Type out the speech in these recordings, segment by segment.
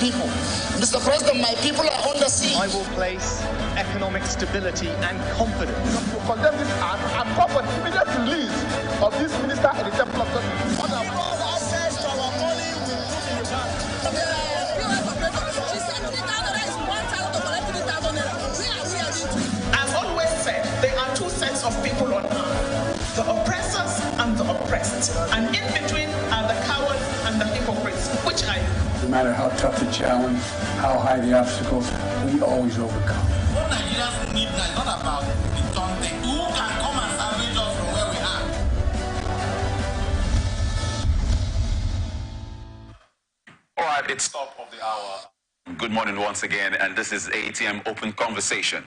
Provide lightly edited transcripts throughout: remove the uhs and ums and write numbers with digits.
people. Mr. President, my people are under siege. I will place economic stability and confidence. To condemn this act and call for the immediate release of this minister at the Temple of Justice. Access to our money will put in the bank. As always said, there are two sets of people on earth, the oppressors and the oppressed. And in between are the cowards and the hypocrites, which are you? No matter how tough the challenge, how high the obstacles, we always overcome. What Nigerians need now is not about the turn thing. Who can come and salvage us from where we are? All right, it's top of the hour. Good morning once again, and this is ATM Open Conversation.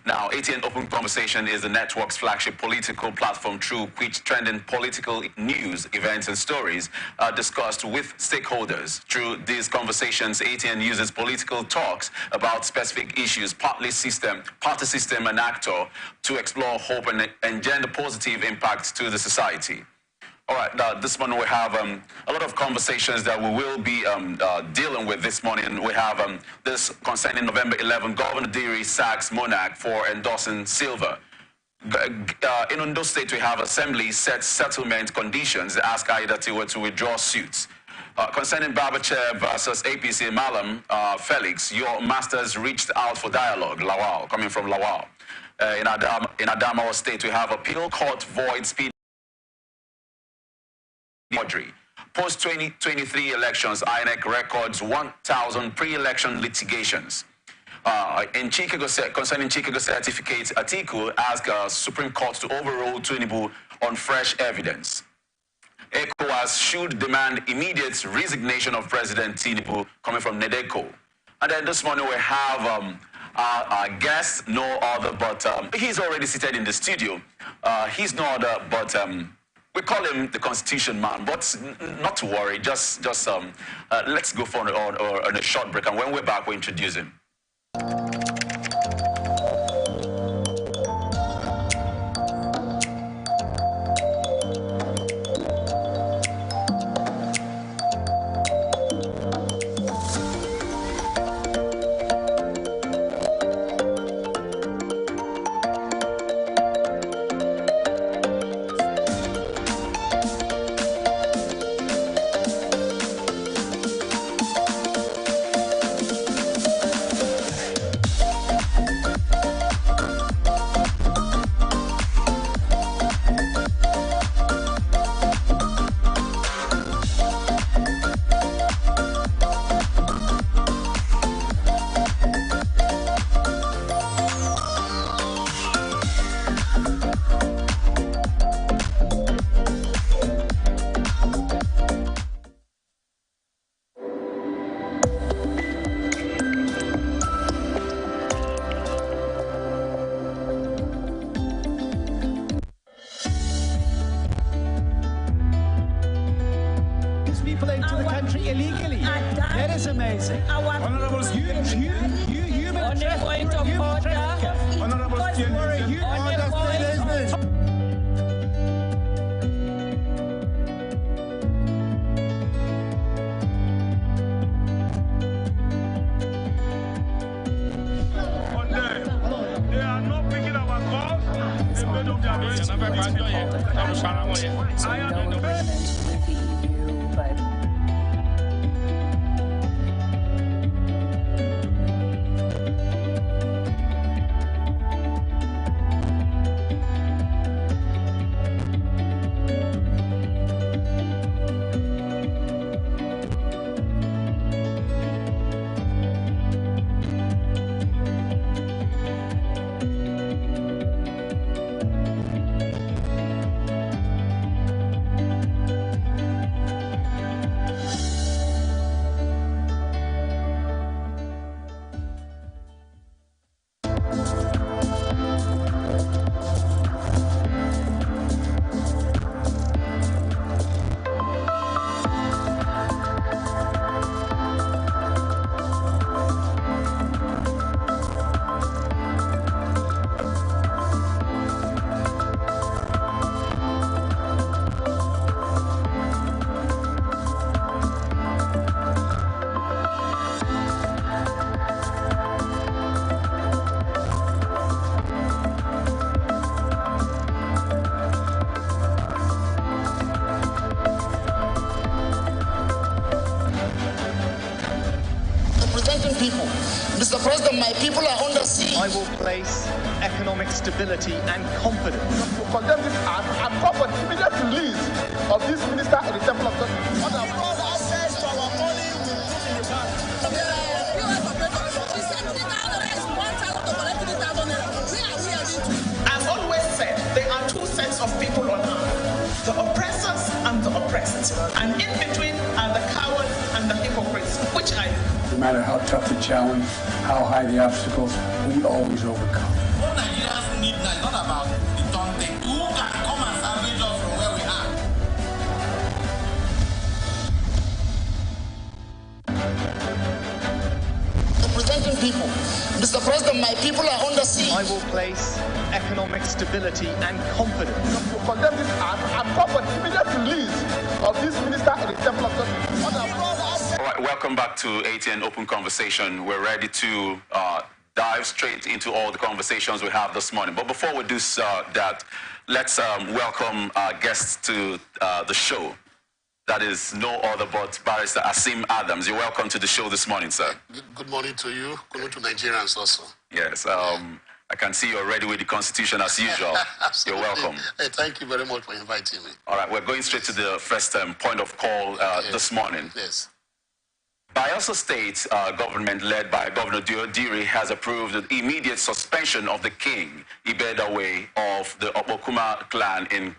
Now, ATN Open Conversation is the network's flagship political platform through which trending political news, events, and stories are discussed with stakeholders. Through these conversations, ATN uses political talks about specific issues, party system, and actor to explore hope and engender positive impacts to the society. All right, now this morning we have a lot of conversations that we will be dealing with this morning. We have this concerning November 11, Governor Diri sacks Monarch for endorsing silver. In Ondo State, we have Assembly set settlement conditions, ask Aida-Tiwa to withdraw suits. Concerning Babache versus APC Malam, Felix, your masters reached out for dialogue, Lawal, coming from Lawal. In Adamawa State, we have appeal court void speed. Post-2023 elections, INEC records 1,000 pre-election litigations. Concerning Chicago certificates, Atiku asked Supreme Court to overrule Tinubu on fresh evidence. ECOWAS should demand immediate resignation of President Tinubu, coming from Nedeko. And then this morning we have our guest, no other but he's already seated in the studio. He's no other but we call him the Constitution man, but not to worry. Just let's go for on a short break, and when we're back, we'll introduce him. people are under siege. I will place economic stability and confidence. To condemn this act and call for the immediate release of this minister in the temple of God. Because access to our money will put in the bank. I've always said there are two sets of people on earth, the oppressors and the oppressed. And in between are the cowards and the hypocrites, which I am. No matter how tough the challenge, how high the obstacles, we always overcome. What Nigerians need now is not about the taunting. Who can come and salvage us from where we are? Representing people. Mr. President, my people are under siege. I will place economic stability and confidence. To condemn this act and call for the immediate release of this minister in the temple of God. All right, welcome back to ATN Open Conversation. We're ready to dive straight into all the conversations we have this morning. But before we do that, let's welcome our guests to the show. That is no other but Barrister Asim Adams. You're welcome to the show this morning, sir. Good morning to you. Good morning to Nigerians also. Yes, I can see you're ready with the Constitution as usual. You're welcome. Hey, thank you very much for inviting me. All right, we're going straight to the first point of call this morning. Yes. Bayelsa State government, led by Governor Diodiri, has approved the immediate suspension of the king, Ibedawe, of the Obokuma clan in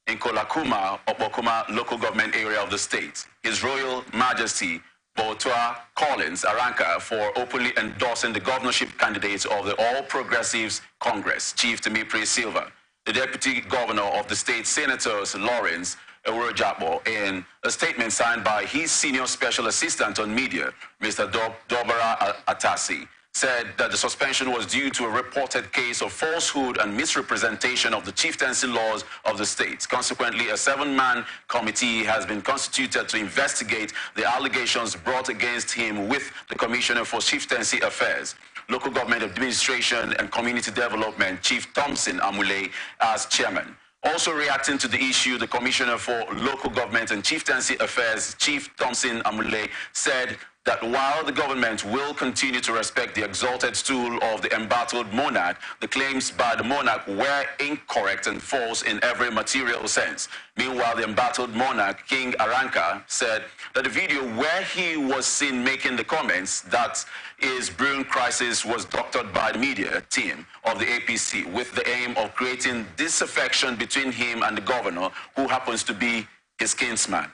Kolakuma, Obokuma local government area of the state. His Royal Majesty Botua Collins Aranka for openly endorsing the governorship candidates of the All Progressives Congress, Chief Temipri Silva, the Deputy Governor of the state, Senators Lawrence Ewurojabo, in a statement signed by his Senior Special Assistant on Media, Mr. Dobara Atasi, said that the suspension was due to a reported case of falsehood and misrepresentation of the chieftaincy laws of the state. Consequently, a 7-man committee has been constituted to investigate the allegations brought against him, with the Commissioner for Chieftaincy Affairs, Local Government Administration and Community Development, Chief Thompson Amule, as chairman. Also reacting to the issue, the Commissioner for Local Government and Chieftaincy Affairs, Chief Thompson Amule, said that while the government will continue to respect the exalted stool of the embattled monarch, the claims by the monarch were incorrect and false in every material sense. Meanwhile, the embattled monarch, King Aranka, said that the video where he was seen making the comments that his brewing crisis was doctored by the media team of the APC with the aim of creating disaffection between him and the governor, who happens to be his kinsman.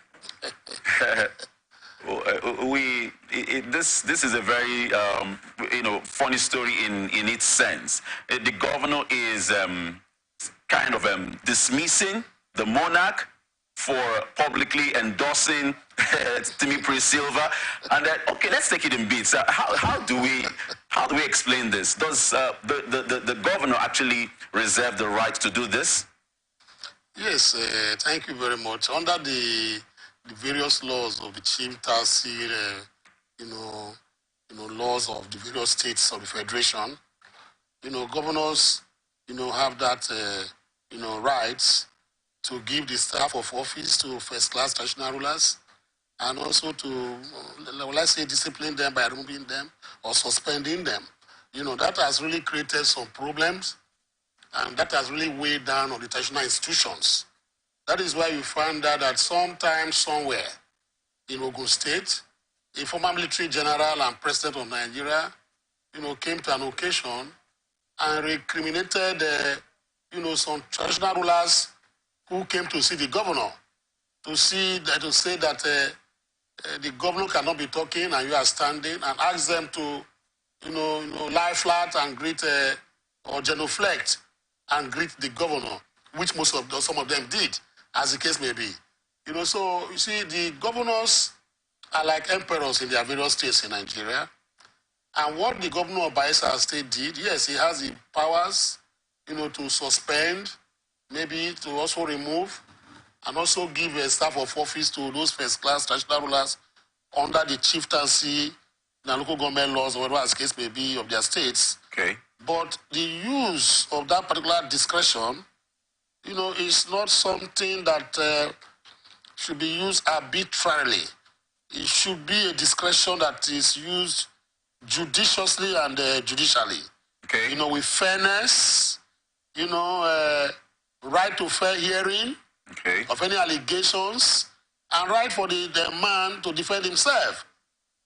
This is a very funny story in its sense. The governor is kind of dismissing the monarch for publicly endorsing Temipri Silva, and okay, let's take it in bits. How do we explain this? Does the governor actually reserve the right to do this? Yes, thank you very much. Under the various laws of the chieftaincy, laws of the various states of the federation, governors, have that, rights to give the staff of office to first-class traditional rulers, and also to, let's say, discipline them by removing them or suspending them. That has really created some problems, and that has really weighed down on the traditional institutions. That is why you find that sometime, somewhere in Ogun State, a former military general and president of Nigeria, came to an occasion and recriminated, some traditional rulers who came to see the governor, to say that the governor cannot be talking and you are standing, and ask them to, lie flat and greet or genuflect and greet the governor, which some of them did, as the case may be. So you see, the governors are like emperors in their various states in Nigeria. And what the governor of Bayelsa State did, yes, he has the powers, to suspend, maybe to also remove, and also give a staff of office to those first-class traditional rulers under the chieftaincy and local government laws, or whatever the case may be, of their states. Okay. But the use of that particular discretion, is not something that should be used arbitrarily. It should be a discretion that is used, judiciously and judicially. Okay. You know, with fairness, you know, right to fair hearing of any allegations, and right for the man to defend himself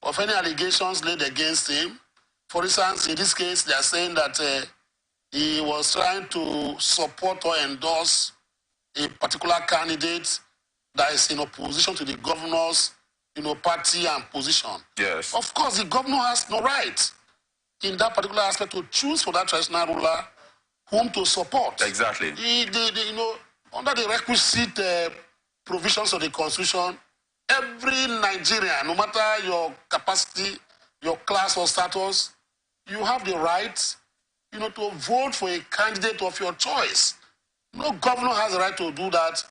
of any allegations laid against him. For instance, in this case, they are saying that he was trying to support or endorse a particular candidate that is in opposition to the governor's, you know, party and position. Yes. Of course, the governor has no right in that particular aspect to choose for that traditional ruler whom to support. Exactly. You know, under the requisite provisions of the Constitution, every Nigerian, no matter your capacity, your class or status, you have the right, you know, to vote for a candidate of your choice. No governor has the right to do that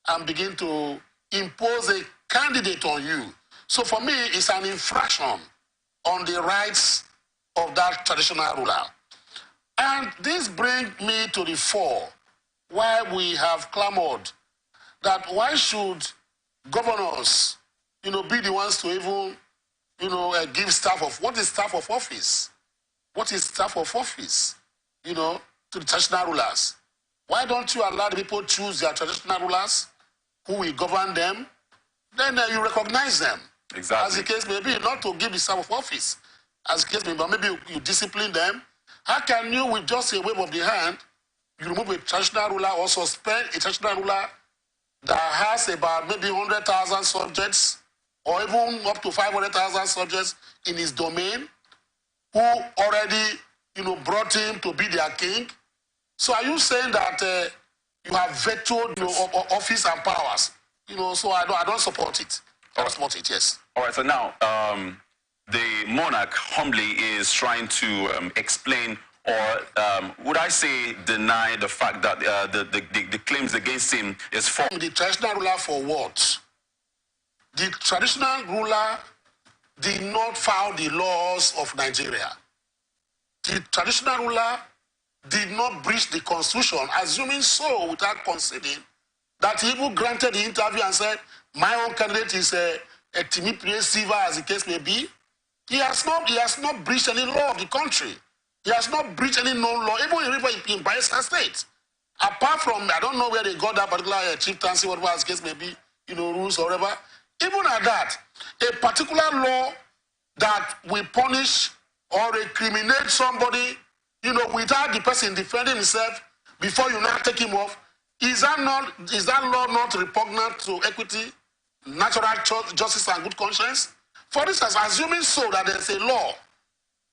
and begin to impose a candidate on you. So for me, it's an infraction on the rights of that traditional ruler. And this brings me to the fore, why we have clamored that why should governors, you know, be the ones to even, you know, give staff of, what is staff of office? What is staff of office, you know, to the traditional rulers? Why don't you allow the people choose their traditional rulers, who will govern them? Then you recognize them. Exactly. As the case may be, not to give the staff of office, as the case may be, but maybe you discipline them. How can you, with just a wave of the hand, you remove a traditional ruler or suspend a traditional ruler that has about maybe 100,000 subjects or even up to 500,000 subjects in his domain, who already, you know, brought him to be their king? So are you saying that you have vetoed, you know, office and powers? You know, so I don't support it. I don't support it, yes. All right, so now the monarch humbly is trying to explain, or would I say deny, the fact that the claims against him is false. The traditional ruler for what? The traditional ruler did not follow the laws of Nigeria. The traditional ruler did not breach the Constitution, assuming so without conceding that he even granted the interview and said, my own candidate is a timid receiver, as the case may be. He has not breached any law of the country. He has not breached any known law, even in Bayelsa State. Apart from, I don't know where they got that particular chieftaincy, whatever as the case may be, you know, rules or whatever. Even at that, a particular law that will punish or recriminate somebody, you know, without the person defending himself before you now take him off, is that law not repugnant to equity, natural justice, and good conscience? For instance, assuming so that there's a law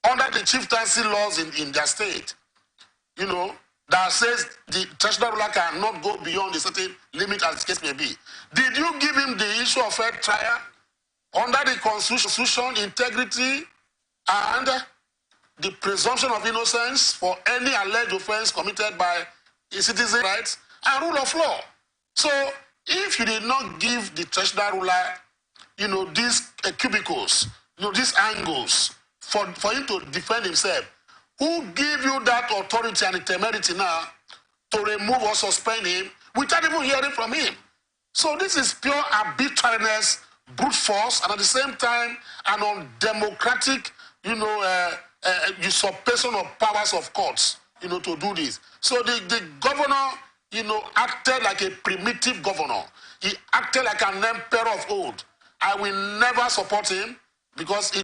under the chieftaincy laws in their state, you know, that says the traditional ruler cannot go beyond a certain limit, as the case may be. Did you give him the issue of fair trial under the Constitution, integrity, and the presumption of innocence for any alleged offense committed by a citizen, rights and rule of law? So if you did not give the traditional ruler, you know, these cubicles, you know, these angles for him to defend himself, who give you that authority and the temerity now to remove or suspend him without even hearing from him? So this is pure arbitrariness, brute force, and at the same time an undemocratic, you know, usurpation of powers of courts, you know, to do this. So the governor, you know, acted like a primitive governor. He acted like an emperor of old. I will never support him because